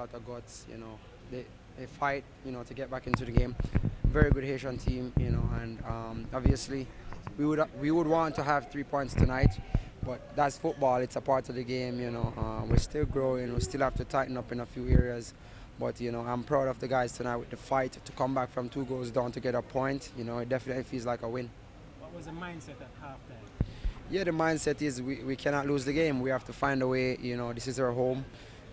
lot of guts, they fight, to get back into the game. Very good Haitian team, and obviously we would want to have 3 points tonight, but that's football. It's a part of the game, We're still growing. We still have to tighten up in a few areas, but I'm proud of the guys tonight with the fight to come back from 2 goals down to get a point. It definitely feels like a win. What was the mindset at halftime? Yeah, the mindset is we cannot lose the game. We have to find a way, this is our home,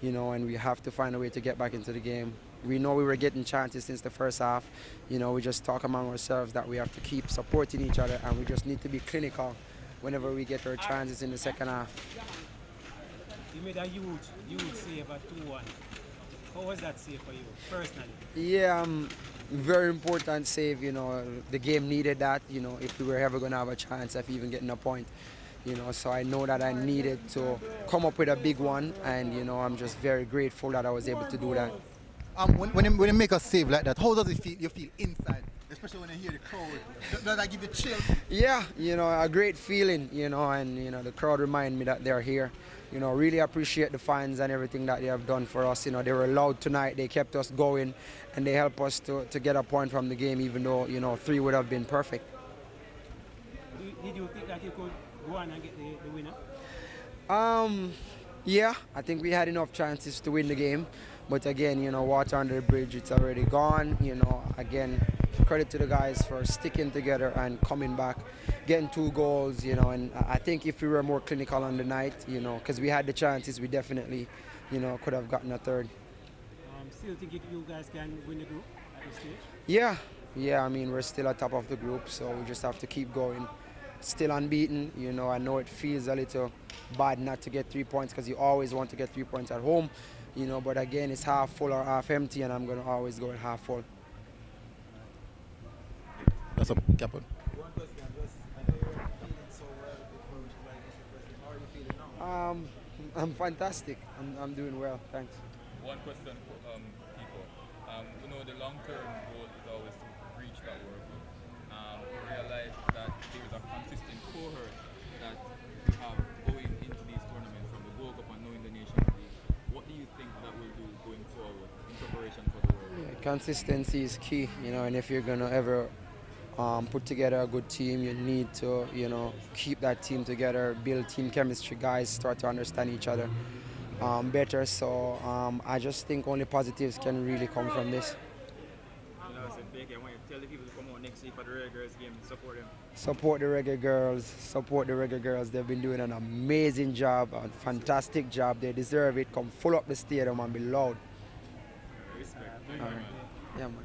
and we have to find a way to get back into the game. We know we were getting chances since the first half. We just talk among ourselves that we have to keep supporting each other, and we just need to be clinical whenever we get our chances in the second half. You made a huge save at 2-1. How was that save for you, personally? Yeah, very important save. The game needed that. If we were ever going to have a chance of even getting a point. So I know that I needed to come up with a big one, and I'm just very grateful that I was able to do that. When you make a save like that, how does it feel? You feel inside, especially when you hear the crowd. Does that give you chill? Yeah, a great feeling, and the crowd remind me that they're here. Really appreciate the fans and everything that they have done for us. They were loud tonight. They kept us going, and they helped us to get a point from the game, even though 3 would have been perfect. Did you think that you could go on and get the winner? Yeah, I think we had enough chances to win the game. But again, water under the bridge, it's already gone. Again, credit to the guys for sticking together and coming back, getting 2 goals, and I think if we were more clinical on the night, because we had the chances, we definitely, could have gotten a third. Still think you guys can win the group at this stage? Yeah, I mean, we're still at top of the group, so we just have to keep going. Still unbeaten, I know it feels a little bad not to get 3 points because you always want to get 3 points at home, but again, it's half full or half empty, and I'm going to always go with half full. That's a Captain. One question, I know you're feeling so well before we should like Mr. President. How are you feeling now? I'm fantastic. I'm doing well, thanks. One question for people. The long-term goal is always to reach that World Cup. Realize that there is a consistent cohort that you have going into these tournaments from the World Cup and knowing the Nations League. What do you think that will do going forward in preparation for the World Cup? Yeah, consistency is key, and if you're gonna ever put together a good team, you need to, keep that team together, build team chemistry. Guys start to understand each other better. So I just think only positives can really come from this. I want you to tell the people to come out next week for the Reggae Girls game and support them. Support the Reggae Girls. Support the Reggae Girls. They've been doing an amazing job, a fantastic job. They deserve it. Come full up the stadium and be loud. Respect. All right. Yeah, man.